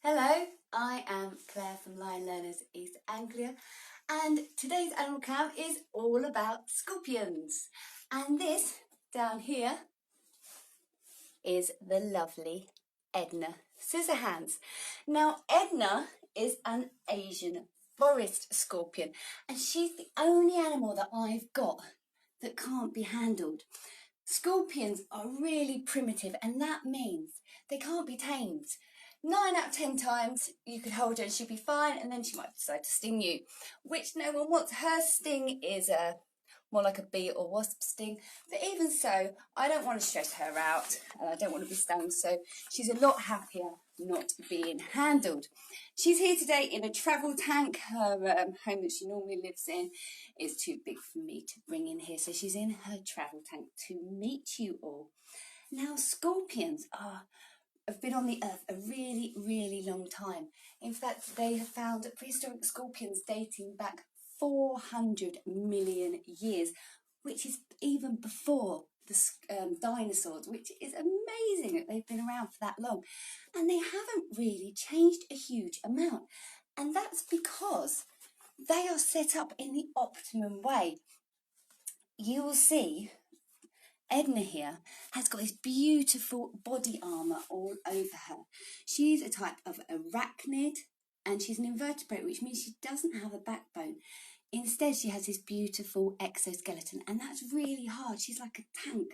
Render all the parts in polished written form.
Hello, I am Claire from Lion Learners East Anglia, and today's animal cam is all about scorpions. And this down here is the lovely Edna Scissorhands. Now, Edna is an Asian forest scorpion, and she's the only animal that I've got that can't be handled. Scorpions are really primitive, and that means they can't be tamed. 9 out of 10 times you could hold her and she'd be fine, and then she might decide to sting you, which no one wants. Her sting is more like a bee or wasp sting, but even so, I don't want to stress her out and I don't want to be stung, so she's a lot happier not being handled. She's here today in a travel tank. Her home that she normally lives in is too big for me to bring in here, so she's in her travel tank to meet you all. Now, scorpions have been on the earth a really, really long time. In fact, they have found prehistoric scorpions dating back 400 million years, which is even before the dinosaurs, which is amazing that they've been around for that long. And they haven't really changed a huge amount. And that's because they are set up in the optimum way. You will see Edna here has got this beautiful body armour all over her. She's a type of arachnid, and she's an invertebrate, which means she doesn't have a backbone. Instead, she has this beautiful exoskeleton, and that's really hard. She's like a tank.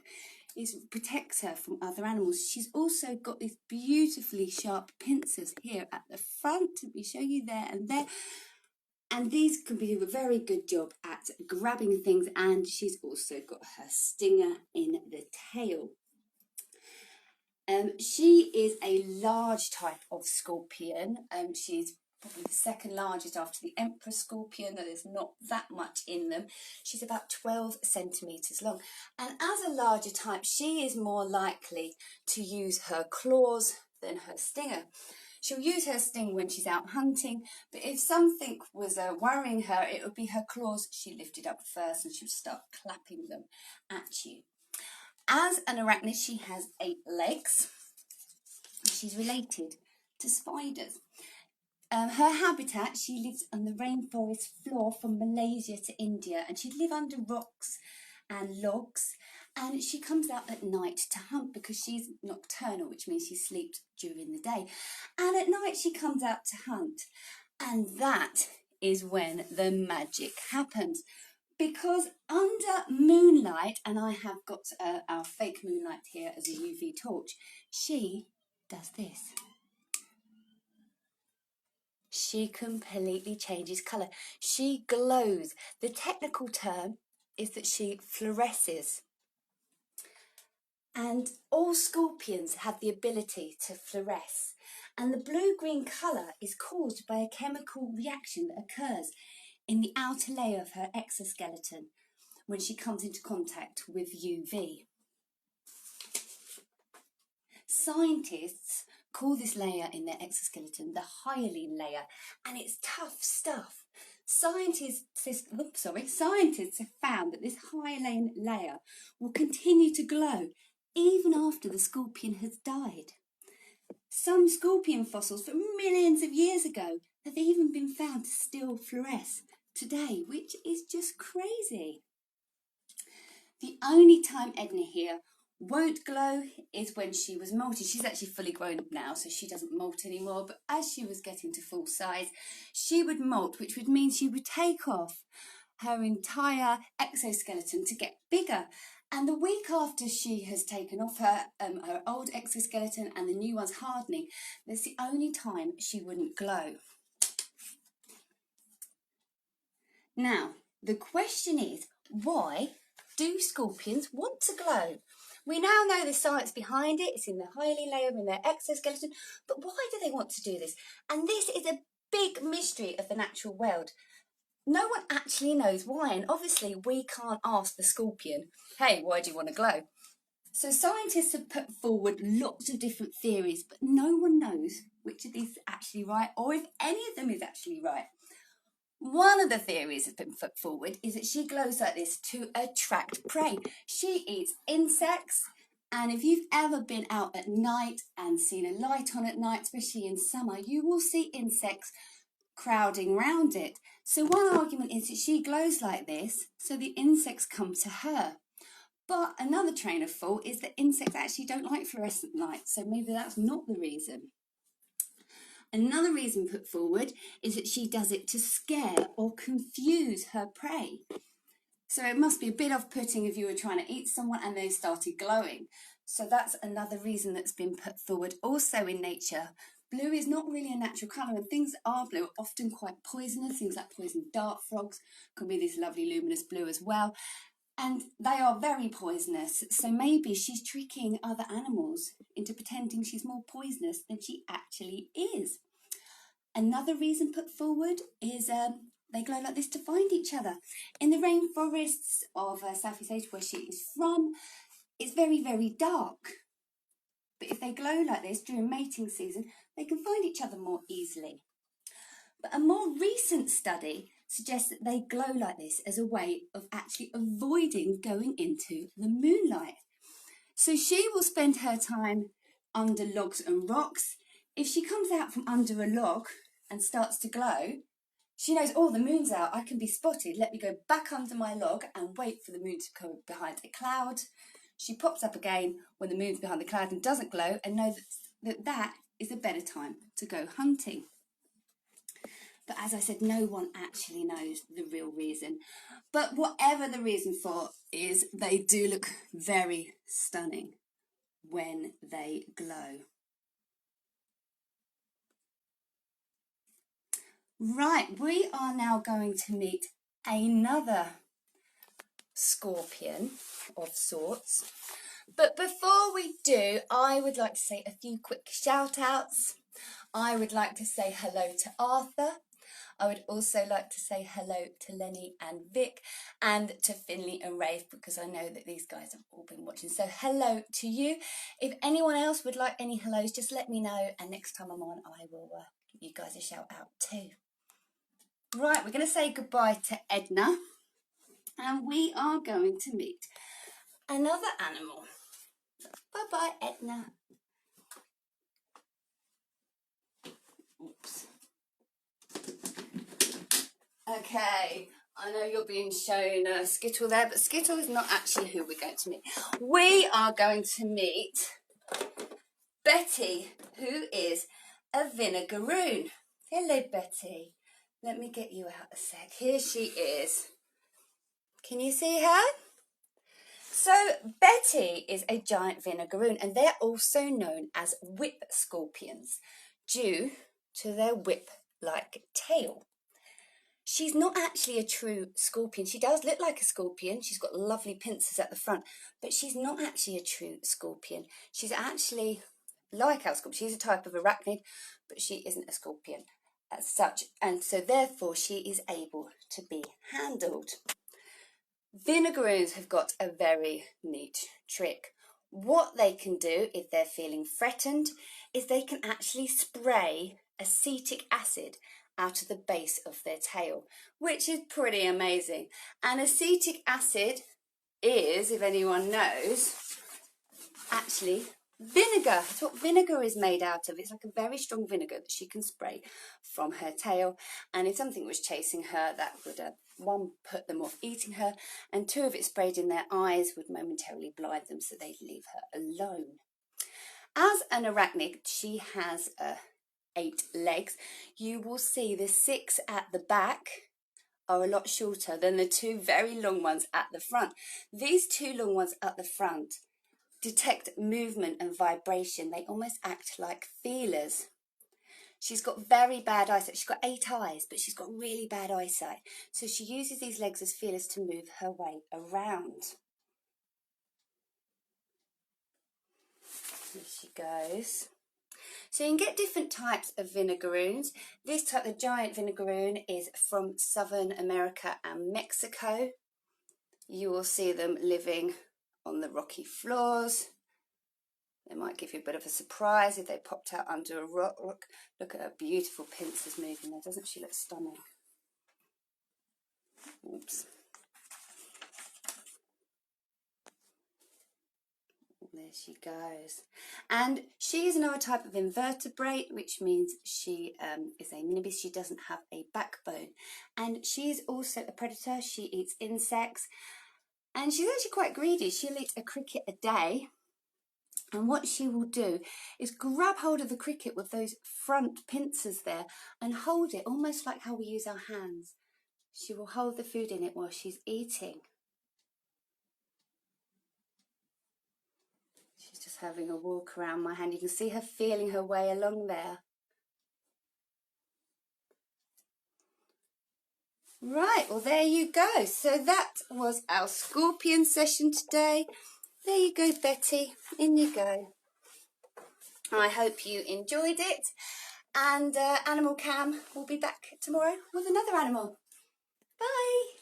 It protects her from other animals. She's also got these beautifully sharp pincers here at the front. Let me show you there and there. And these can do a very good job at grabbing things, and she's also got her stinger in the tail. She is a large type of scorpion. She's probably the second largest after the emperor scorpion. There's not that much in them. She's about 12 centimetres long. And as a larger type, she is more likely to use her claws than her stinger. She'll use her sting when she's out hunting, but if something was worrying her, it would be her claws she lifted up first, and she would start clapping them at you. As an arachnid, she has 8 legs. She's related to spiders. Her habitat, she lives on the rainforest floor from Malaysia to India, and she'd live under rocks and logs, and she comes out at night to hunt because she's nocturnal, which means she sleeps during the day, and at night she comes out to hunt, and that is when the magic happens, because under moonlight, and I have got our fake moonlight here as a UV torch, she does this. She completely changes colour. She glows. The technical term is that she fluoresces. And all scorpions have the ability to fluoresce. And the blue-green colour is caused by a chemical reaction that occurs in the outer layer of her exoskeleton when she comes into contact with UV. Scientists call this layer in their exoskeleton the hyaline layer, and it's tough stuff. Scientists have found that this hyaline layer will continue to glow even after the scorpion has died. Some scorpion fossils from millions of years ago have even been found to still fluoresce today, which is just crazy. The only time Edna here won't glow is when she was molting. She's actually fully grown up now, so she doesn't molt anymore, but as she was getting to full size, she would molt, which would mean she would take off her entire exoskeleton to get bigger. And the week after she has taken off her old exoskeleton and the new one's hardening, that's the only time she wouldn't glow. Now, the question is, why do scorpions want to glow? We now know the science behind it. It's in the hyaline layer in their exoskeleton. But why do they want to do this? And this is a big mystery of the natural world. No one actually knows why. And obviously, we can't ask the scorpion, hey, why do you want to glow? So scientists have put forward lots of different theories, but no one knows which of these is actually right, or if any of them is actually right. One of the theories that's been put forward is that she glows like this to attract prey. She eats insects And if you've ever been out at night and seen a light on at night, especially in summer, you will see insects crowding around it. So one argument is that she glows like this, so the insects come to her. But another train of thought is that insects actually don't like fluorescent light, so maybe that's not the reason. Another reason put forward is that she does it to scare or confuse her prey. So it must be a bit off-putting if you were trying to eat someone and they started glowing. So that's another reason that's been put forward. Also in nature, blue is not really a natural colour, and things that are blue are often quite poisonous. Things like poison dart frogs can be this lovely luminous blue as well. And they are very poisonous, so maybe she's tricking other animals into pretending she's more poisonous than she actually is. Another reason put forward is they glow like this to find each other. In the rainforests of Southeast Asia, where she is from, it's very, very dark. But if they glow like this during mating season, they can find each other more easily. But a more recent study suggests that they glow like this as a way of actually avoiding going into the moonlight. So she will spend her time under logs and rocks. If she comes out from under a log and starts to glow, she knows, oh, the moon's out, I can be spotted. Let me go back under my log and wait for the moon to come behind a cloud. She pops up again when the moon's behind the cloud and doesn't glow, and knows that is a better time to go hunting. But as I said, no one actually knows the real reason. But whatever the reason for is, they do look very stunning when they glow. Right, we are now going to meet another scorpion of sorts. But before we do, I would like to say a few quick shout outs. I would like to say hello to Arthur. I would also like to say hello to Lenny and Vic, and to Finley and Rafe, because I know that these guys have all been watching. So hello to you. If anyone else would like any hellos, just let me know, and next time I'm on, I will give you guys a shout out too. Right, we're going to say goodbye to Edna, and we are going to meet another animal. Bye-bye, Edna. Oops. Okay, I know you're being shown Skittle there, but Skittle is not actually who we're going to meet. We are going to meet Betty, who is a vinegaroon. Hello, Betty. Let me get you out a sec. Here she is. Can you see her? So Betty is a giant vinegaroon, and they're also known as whip scorpions due to their whip-like tail. She's not actually a true scorpion. She does look like a scorpion. She's got lovely pincers at the front, but she's not actually a true scorpion. She's actually like our scorpion. She's a type of arachnid, but she isn't a scorpion as such, and so therefore she is able to be handled. Vinegaroons have got a very neat trick. What they can do if they're feeling threatened is they can actually spray acetic acid out of the base of their tail, which is pretty amazing. And acetic acid is, if anyone knows, actually vinegar. It's what vinegar is made out of. It's like a very strong vinegar that she can spray from her tail, and if something was chasing her, that would one, put them off eating her, and two, if it sprayed in their eyes, would momentarily blind them, so they'd leave her alone. As an arachnid, she has 8 legs. You will see the 6 at the back are a lot shorter than the 2 very long ones at the front. These 2 long ones at the front detect movement and vibration. They almost act like feelers. She's got very bad eyesight. She's got 8 eyes, but she's got really bad eyesight. So she uses these legs as feelers to move her way around. Here she goes. So you can get different types of vinegaroons. This type, the giant vinegaroon, is from Southern America and Mexico. You will see them living on the rocky floors. They might give you a bit of a surprise if they popped out under a rock. Look at her beautiful pincers moving there. Doesn't she look stunning? Oops. There she goes. And she is another type of invertebrate, which means she is a minibis. She doesn't have a backbone. And she is also a predator. She eats insects. And she's actually quite greedy. She'll eat a cricket a day. And what she will do is grab hold of the cricket with those front pincers there and hold it almost like how we use our hands. She will hold the food in it while she's eating. She's just having a walk around my hand. You can see her feeling her way along there. Right, well there you go. So that was our scorpion session today. There you go, Betty. In you go. I hope you enjoyed it. And Animal Cam will be back tomorrow with another animal. Bye.